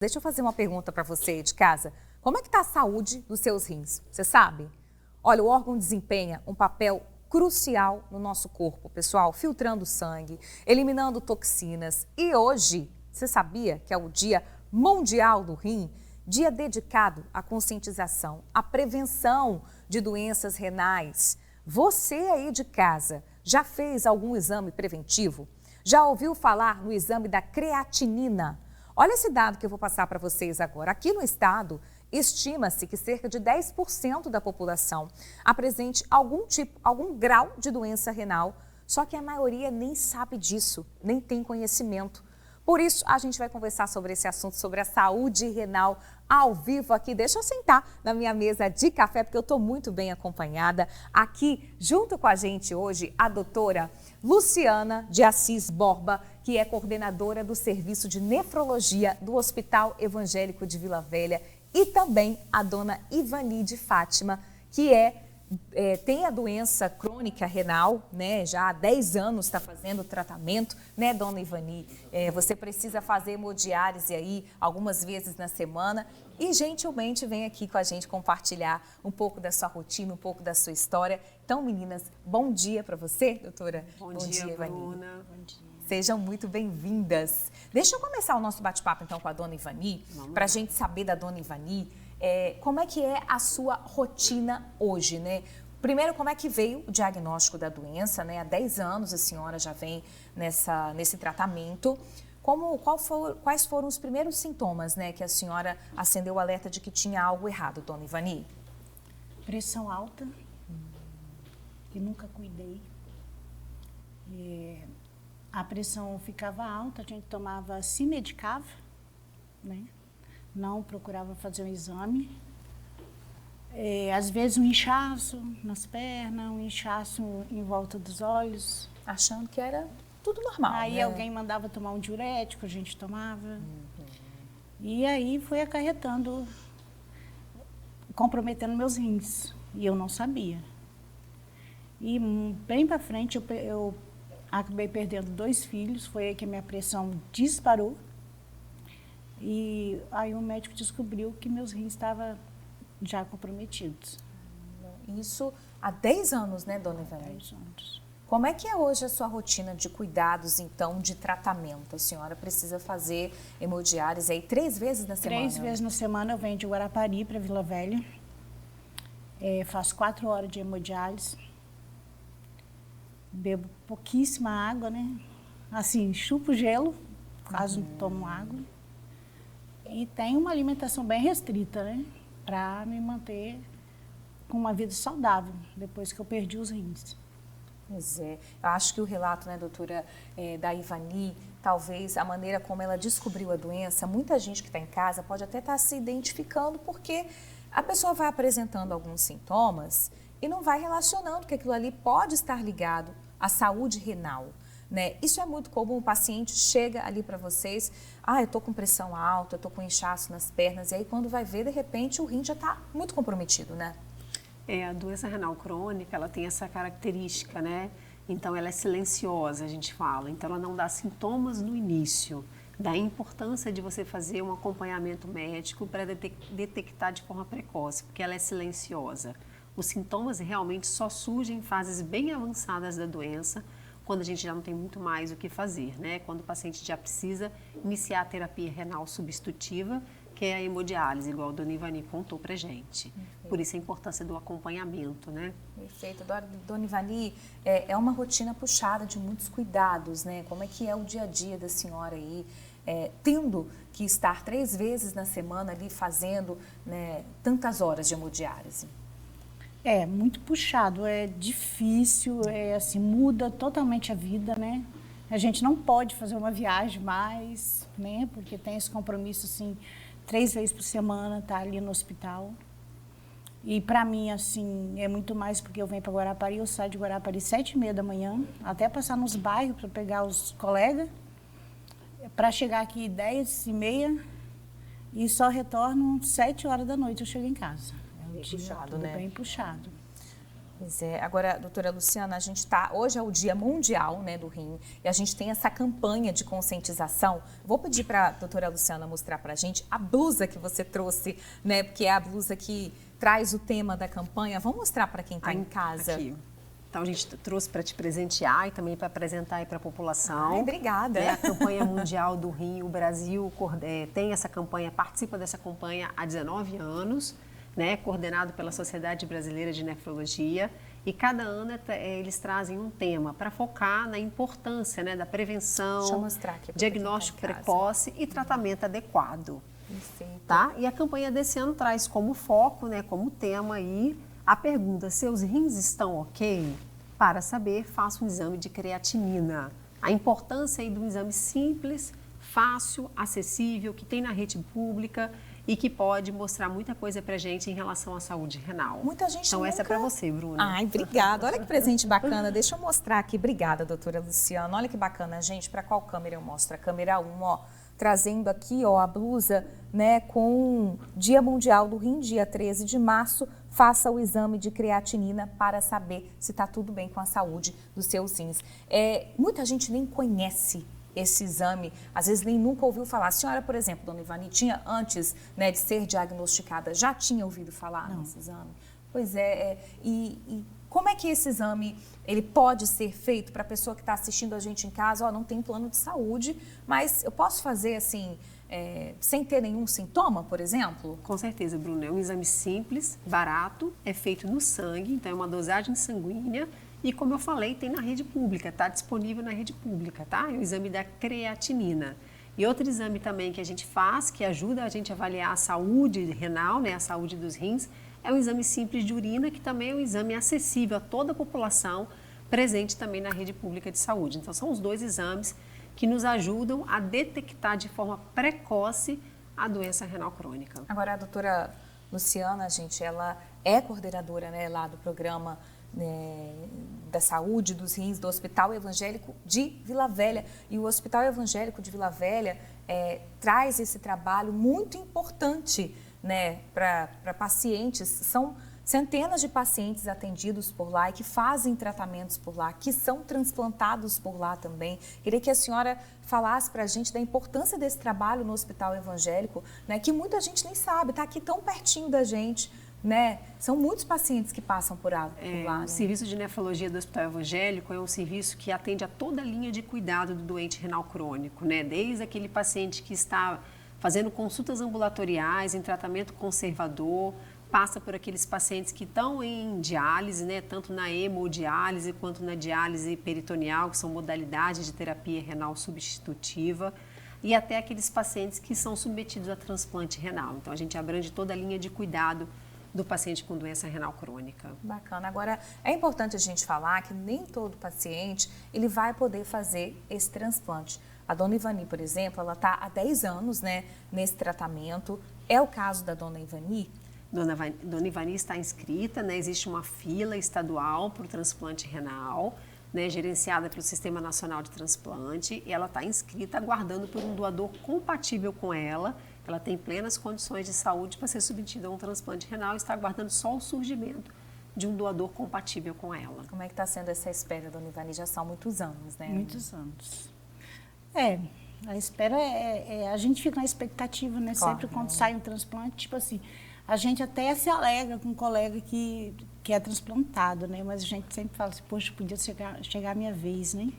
Deixa eu fazer uma pergunta para você de casa. Como é que está a saúde dos seus rins? Você sabe? Olha, o órgão desempenha um papel crucial no nosso corpo, pessoal, filtrando sangue, eliminando toxinas. E hoje, você sabia que é o Dia Mundial do Rim? Dia dedicado à conscientização, à prevenção de doenças renais. Você aí de casa já fez algum exame preventivo? Já ouviu falar no exame da creatinina? Olha esse dado que eu vou passar para vocês agora. Aqui no estado, estima-se que cerca de 10% da população apresente algum grau de doença renal, só que a maioria nem sabe disso, nem tem conhecimento. Por isso, a gente vai conversar sobre esse assunto, sobre a saúde renal, ao vivo aqui. Deixa eu sentar na minha mesa de café, porque eu estou muito bem acompanhada. Aqui, junto com a gente hoje, a doutora Luciana de Assis Borba, que é coordenadora do Serviço de Nefrologia do Hospital Evangélico de Vila Velha, e também a dona Ivani de Fátima, que tem a doença crônica renal, né? Já há 10 anos está fazendo tratamento, né, dona Ivani? Você precisa fazer hemodiálise aí algumas vezes na semana e gentilmente vem aqui com a gente compartilhar um pouco da sua rotina, um pouco da sua história. Então, meninas, bom dia para você, doutora. Bom dia, Ivani. Bruna. Bom dia. Sejam muito bem-vindas. Deixa eu começar o nosso bate-papo, então, com a dona Ivani, para a gente saber da dona Ivani. Como é que é a sua rotina hoje, né? Primeiro, como é que veio o diagnóstico da doença, né? Há 10 anos a senhora já vem nesse tratamento. Quais foram os primeiros sintomas, né, que a senhora acendeu o alerta de que tinha algo errado, dona Ivani? Pressão alta, que nunca cuidei. A pressão ficava alta, a gente se medicava, né? Não procurava fazer um exame. Às vezes um inchaço nas pernas, um inchaço em volta dos olhos. Achando que era tudo normal, Aí né? alguém mandava tomar um diurético, a gente tomava. E aí foi acarretando, comprometendo meus rins. E eu não sabia. E bem para frente eu acabei perdendo 2 filhos, foi aí que a minha pressão disparou. E aí o médico descobriu que meus rins estavam já comprometidos. Isso há 10 anos, né, dona Ivani? 10 anos. Como é que é hoje a sua rotina de cuidados, então, de tratamento? A senhora precisa fazer hemodiálise aí 3 vezes na semana? 3 vezes na semana eu venho de Guarapari para Vila Velha. Faço 4 horas de hemodiálise. Bebo pouquíssima água, né? Assim, chupo gelo, quase não tomo água. E tenho uma alimentação bem restrita, né? Para me manter com uma vida saudável, depois que eu perdi os rins. Pois é. Eu acho que o relato, né, doutora, da Ivani, talvez a maneira como ela descobriu a doença, muita gente que está em casa pode até estar se identificando, porque a pessoa vai apresentando alguns sintomas e não vai relacionando que aquilo ali pode estar ligado à saúde renal, né? Isso é muito comum, o paciente chega ali para vocês, eu estou com pressão alta, eu estou com inchaço nas pernas, e aí quando vai ver, de repente, o rim já está muito comprometido, né? A doença renal crônica, ela tem essa característica, né? Então, ela é silenciosa, a gente fala. Então, ela não dá sintomas no início. Daí a importância de você fazer um acompanhamento médico para detectar de forma precoce, porque ela é silenciosa. Os sintomas realmente só surgem em fases bem avançadas da doença, quando a gente já não tem muito mais o que fazer, né? Quando o paciente já precisa iniciar a terapia renal substitutiva, que é a hemodiálise, igual a dona Ivani contou pra gente. Perfeito. Por isso a importância do acompanhamento, né? Perfeito. Dona Ivani, é uma rotina puxada de muitos cuidados, né? Como é que é o dia a dia da senhora aí, tendo que estar 3 vezes na semana ali fazendo, né, tantas horas de hemodiálise? É muito puxado, é difícil, assim, muda totalmente a vida, né? A gente não pode fazer uma viagem mais, né? Porque tem esse compromisso, assim, 3 vezes por semana, tá ali no hospital. E para mim, assim, é muito mais porque eu venho para Guarapari, eu saio de Guarapari 7h30 da manhã, até passar nos bairros para pegar os colegas, para chegar aqui 10h30 e só retorno 7 horas da noite, eu chego em casa. Bem puxado, tudo né? Bem puxado. Pois é. Agora, doutora Luciana, a gente hoje é o Dia Mundial, né, do Rim, e a gente tem essa campanha de conscientização. Vou pedir para a doutora Luciana mostrar para a gente a blusa que você trouxe, né, porque é a blusa que traz o tema da campanha. Vamos mostrar para quem está em casa. Aqui. Então, a gente trouxe para te presentear e também para apresentar aí para a população. Ai, obrigada. É a campanha mundial do Rim. O Brasil tem essa campanha, participa dessa campanha há 19 anos, né, coordenado pela Sociedade Brasileira de Nefrologia. E cada ano eles trazem um tema para focar na importância, né, da prevenção, deixa eu mostrar aqui diagnóstico precoce e tratamento adequado. Perfeito. Tá? E a campanha desse ano traz como foco, né, como tema aí, a pergunta: seus rins estão ok? Para saber, faça um exame de creatinina. A importância aí de um exame simples, fácil, acessível, que tem na rede pública e que pode mostrar muita coisa pra gente em relação à saúde renal. Muita gente Então, essa é para você, Bruna. Ai, obrigada. Olha que presente bacana. Deixa eu mostrar aqui. Obrigada, doutora Luciana. Olha que bacana, gente. Para qual câmera eu mostro? A câmera 1, ó. Trazendo aqui, ó, a blusa, né, com Dia Mundial do Rim, dia 13 de março. Faça o exame de creatinina para saber se está tudo bem com a saúde dos seus rins. Muita gente nem conhece esse exame, às vezes nem nunca ouviu falar. A senhora, por exemplo, dona Ivani, tinha antes, né, de ser diagnosticada, já tinha ouvido falar nesse exame? Pois e como é que esse exame ele pode ser feito para a pessoa que está assistindo a gente em casa? Ó, não tem plano de saúde, mas eu posso fazer assim, sem ter nenhum sintoma, por exemplo? Com certeza, Bruna. É um exame simples, barato, é feito no sangue, então é uma dosagem sanguínea. E como eu falei, tem na rede pública, está disponível na rede pública, tá? É o exame da creatinina. E outro exame também que a gente faz, que ajuda a gente a avaliar a saúde renal, né, a saúde dos rins, é um exame simples de urina, que também é um exame acessível a toda a população, presente também na rede pública de saúde. Então, são os dois exames que nos ajudam a detectar de forma precoce a doença renal crônica. Agora, a doutora Luciana, gente, ela é coordenadora, né, lá do programa da saúde dos rins do Hospital Evangélico de Vila Velha. E o Hospital Evangélico de Vila Velha traz esse trabalho muito importante, né, para pacientes. São centenas de pacientes atendidos por lá e que fazem tratamentos por lá, que são transplantados por lá também. Queria que a senhora falasse para a gente da importância desse trabalho no Hospital Evangélico, né, que muita gente nem sabe, está aqui tão pertinho da gente. Né? São muitos pacientes que passam por lá. O serviço de nefrologia do Hospital Evangélico é um serviço que atende a toda a linha de cuidado do doente renal crônico, né? Desde aquele paciente que está fazendo consultas ambulatoriais, em tratamento conservador, passa por aqueles pacientes que estão em diálise, né? Tanto na hemodiálise quanto na diálise peritoneal, que são modalidades de terapia renal substitutiva, e até aqueles pacientes que são submetidos a transplante renal. Então, a gente abrange toda a linha de cuidado do paciente com doença renal crônica. Bacana. Agora, é importante a gente falar que nem todo paciente ele vai poder fazer esse transplante. A dona Ivani, por exemplo, ela está há 10 anos, né, nesse tratamento. É o caso da dona Ivani? Dona Ivani está inscrita, né, existe uma fila estadual para o transplante renal, né, gerenciada pelo Sistema Nacional de Transplante, e ela está inscrita aguardando por um doador compatível com ela. Ela tem plenas condições de saúde para ser submetida a um transplante renal e está aguardando só o surgimento de um doador compatível com ela. Como é que está sendo essa espera, dona Ivani? Já são muitos anos, né? Muitos anos. A espera a gente fica na expectativa, né? Claro. Sempre quando sai um transplante, tipo assim, a gente até se alega com um colega que é transplantado, né? Mas a gente sempre fala assim, poxa, podia chegar a minha vez, né?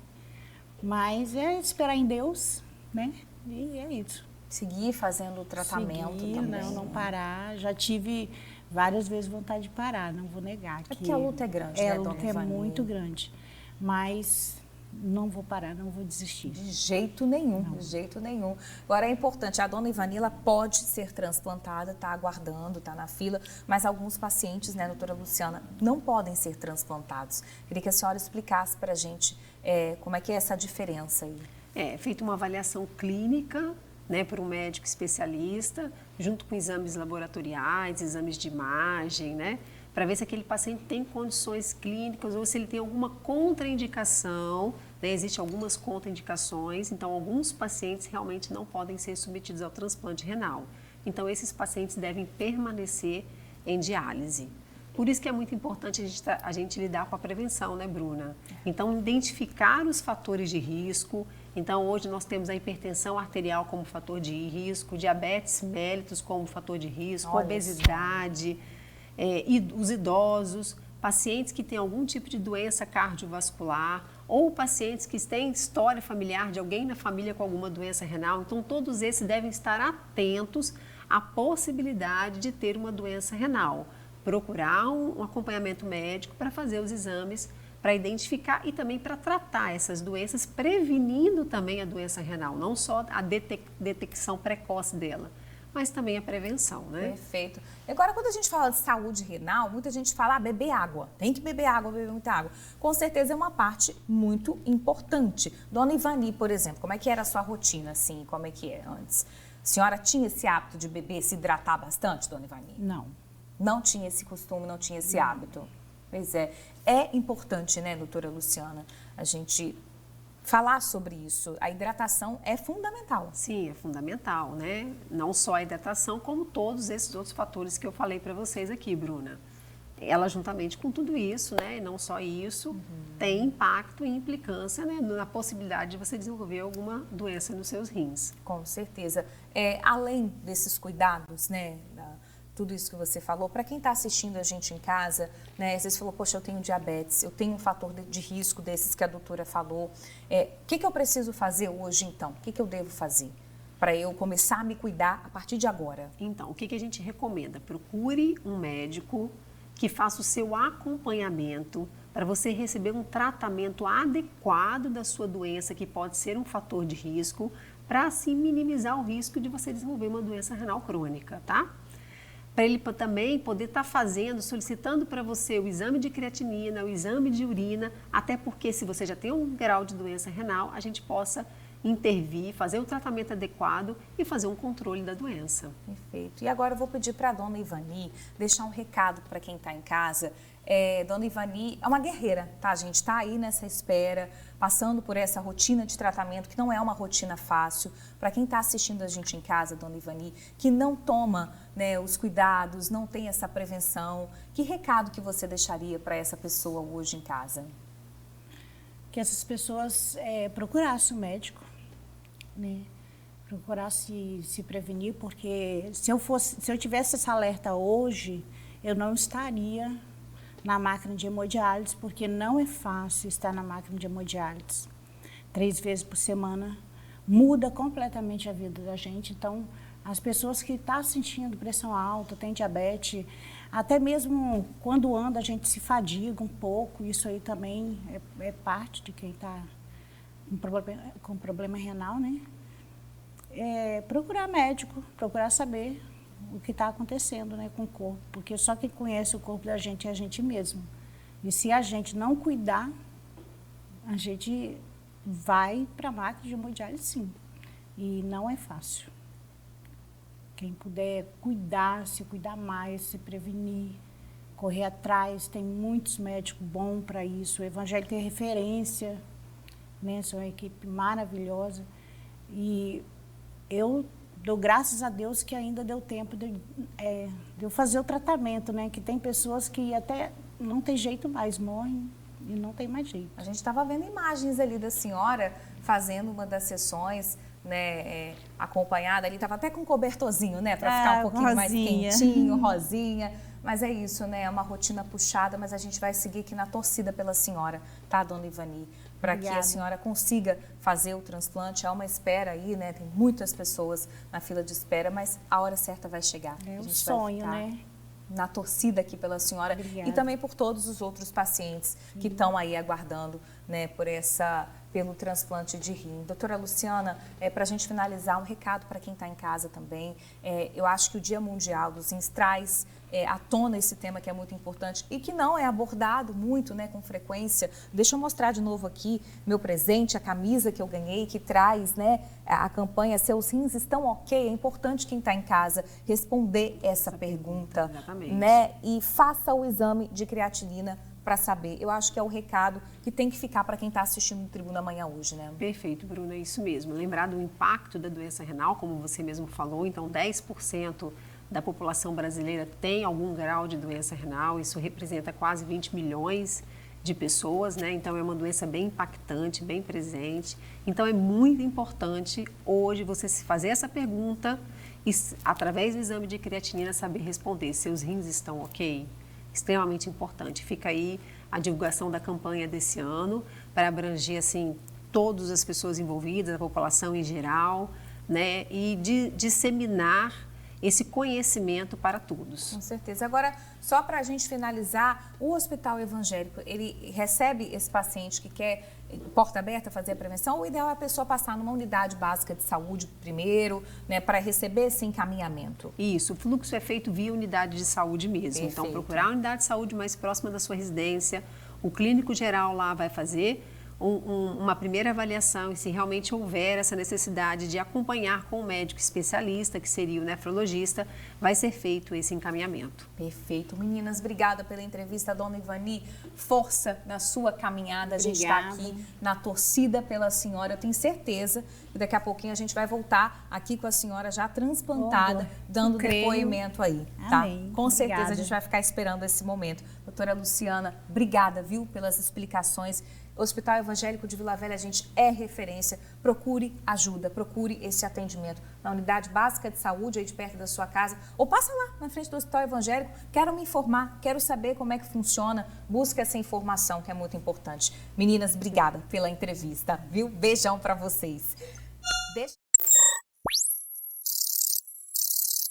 Mas é esperar em Deus, né? E é isso. Seguir fazendo o tratamento também. Não parar. Já tive várias vezes vontade de parar, não vou negar. Porque a luta é grande, né, a luta dona é Ivani? muito grande. Mas não vou parar, não vou desistir. De jeito nenhum, Não. de jeito nenhum. Agora é importante, a dona Ivani, ela pode ser transplantada, está aguardando, está na fila, mas alguns pacientes, né, doutora Luciana, não podem ser transplantados. Queria que a senhora explicasse para a gente como é que é essa diferença aí. É feita uma avaliação clínica, né, por um médico especialista, junto com exames laboratoriais, exames de imagem, né, para ver se aquele paciente tem condições clínicas ou se ele tem alguma contraindicação, né, existem algumas contraindicações, então alguns pacientes realmente não podem ser submetidos ao transplante renal. Então esses pacientes devem permanecer em diálise. Por isso que é muito importante a gente lidar com a prevenção, né, Bruna? Então, identificar os fatores de risco. Então, hoje nós temos a hipertensão arterial como fator de risco, diabetes mellitus como fator de risco, obesidade, e os idosos, pacientes que têm algum tipo de doença cardiovascular ou pacientes que têm história familiar de alguém na família com alguma doença renal. Então, todos esses devem estar atentos à possibilidade de ter uma doença renal. Procurar um acompanhamento médico para fazer os exames, para identificar e também para tratar essas doenças, prevenindo também a doença renal, não só a detecção precoce dela, mas também a prevenção, né? Perfeito. Agora, quando a gente fala de saúde renal, muita gente fala, beber água, tem que beber água, beber muita água. Com certeza é uma parte muito importante. Dona Ivani, por exemplo, como é que era a sua rotina, assim, como é que é antes? A senhora tinha esse hábito de beber, se hidratar bastante, Dona Ivani? Não. Não tinha esse costume, não tinha esse hábito. Pois é. É importante, né, doutora Luciana, a gente falar sobre isso. A hidratação é fundamental. Sim, é fundamental, né? Não só a hidratação, como todos esses outros fatores que eu falei para vocês aqui, Bruna. Ela, juntamente com tudo isso, né, e não só isso, tem impacto e implicância, né, na possibilidade de você desenvolver alguma doença nos seus rins. Com certeza. Além desses cuidados, né, tudo isso que você falou, para quem está assistindo a gente em casa, né, às vezes falou, poxa, eu tenho diabetes, eu tenho um fator de risco desses que a doutora falou. O que eu preciso fazer hoje, então? O que eu devo fazer para eu começar a me cuidar a partir de agora? Então, o que a gente recomenda? Procure um médico que faça o seu acompanhamento para você receber um tratamento adequado da sua doença, que pode ser um fator de risco, para assim minimizar o risco de você desenvolver uma doença renal crônica, tá? Para ele também poder estar solicitando para você o exame de creatinina, o exame de urina, até porque se você já tem um grau de doença renal, a gente possa intervir, fazer o tratamento adequado e fazer um controle da doença. Perfeito. E agora eu vou pedir para a dona Ivani deixar um recado para quem está em casa. Dona Ivani é uma guerreira, tá? A gente está aí nessa espera, passando por essa rotina de tratamento, que não é uma rotina fácil. Para quem está assistindo a gente em casa, Dona Ivani, que não toma, né, os cuidados, não tem essa prevenção, que recado que você deixaria para essa pessoa hoje em casa? Que essas pessoas procurassem o médico, né? Procurassem se prevenir, porque se eu tivesse esse alerta hoje, eu não estaria na máquina de hemodiálise, porque não é fácil estar na máquina de hemodiálise 3 vezes por semana, muda completamente a vida da gente. Então, as pessoas que estão sentindo pressão alta, têm diabetes, até mesmo quando anda a gente se fadiga um pouco, isso aí também é parte de quem está com problema renal, né? Procurar médico, procurar saber o que está acontecendo, né, com o corpo, porque só quem conhece o corpo da gente é a gente mesmo. E se a gente não cuidar, a gente vai para a máquina de hemodiálise, sim. E não é fácil. Quem puder cuidar, se cuidar mais, se prevenir, correr atrás, tem muitos médicos bons para isso. O Evangelho tem referência, né, são uma equipe maravilhosa. E eu dou graças a Deus que ainda deu tempo de eu fazer o tratamento, né? Que tem pessoas que até não tem jeito mais, morrem e não tem mais jeito. A gente estava vendo imagens ali da senhora fazendo uma das sessões, né, acompanhada ali, estava até com um cobertorzinho, né, para ficar um pouquinho mais quentinho, rosinha. Mas é isso, né, é uma rotina puxada, mas a gente vai seguir aqui na torcida pela senhora, tá, Dona Ivani? Para que a senhora consiga fazer o transplante. Há uma espera aí, né? Tem muitas pessoas na fila de espera, mas a hora certa vai chegar. É um sonho, né? Na torcida aqui pela senhora. Obrigada. E também por todos os outros pacientes que estão aí aguardando, né, pelo transplante de rim. Doutora Luciana, para a gente finalizar, um recado para quem está em casa também. Eu acho que o Dia Mundial dos Rins traz à tona esse tema que é muito importante e que não é abordado muito, né, com frequência. Deixa eu mostrar de novo aqui meu presente, a camisa que eu ganhei, que traz, né, a campanha Seus Rins Estão Ok? É importante quem está em casa responder essa pergunta, né, e faça o exame de creatinina para saber. Eu acho que é o recado que tem que ficar para quem está assistindo no Tribuna Amanhã hoje, né? Perfeito, Bruna, é isso mesmo. Lembrar do impacto da doença renal, como você mesmo falou, então 10% da população brasileira tem algum grau de doença renal, isso representa quase 20 milhões de pessoas, né? Então é uma doença bem impactante, bem presente. Então é muito importante hoje você se fazer essa pergunta e, através do exame de creatinina, saber responder: seus rins estão ok? Extremamente importante. Fica aí a divulgação da campanha desse ano para abranger assim todas as pessoas envolvidas, a população em geral, né? E disseminar esse conhecimento para todos. Com certeza. Agora, só para a gente finalizar, o Hospital Evangélico, ele recebe esse paciente que quer porta aberta fazer a prevenção, ou o ideal é a pessoa passar numa unidade básica de saúde primeiro, né, para receber esse encaminhamento? Isso, o fluxo é feito via unidade de saúde mesmo. Perfeito. Então, procurar a unidade de saúde mais próxima da sua residência, o clínico geral lá vai fazer uma primeira avaliação, e se realmente houver essa necessidade de acompanhar com o médico especialista, que seria o nefrologista, vai ser feito esse encaminhamento. Perfeito. Meninas, obrigada pela entrevista, dona Ivani. Força na sua caminhada. A gente está aqui na torcida pela senhora. Eu tenho certeza que daqui a pouquinho a gente vai voltar aqui com a senhora já transplantada, dando depoimento aí, tá? Amém. Com certeza Obrigada. a gente vai ficar esperando esse momento. Doutora Luciana, obrigada, viu, pelas explicações. Hospital Evangélico de Vila Velha, a gente é referência. Procure ajuda, procure esse atendimento na unidade básica de saúde aí de perto da sua casa, ou passa lá na frente do Hospital Evangélico. Quero me informar, quero saber como é que funciona. Busca essa informação que é muito importante. Meninas, obrigada pela entrevista, viu? Beijão para vocês.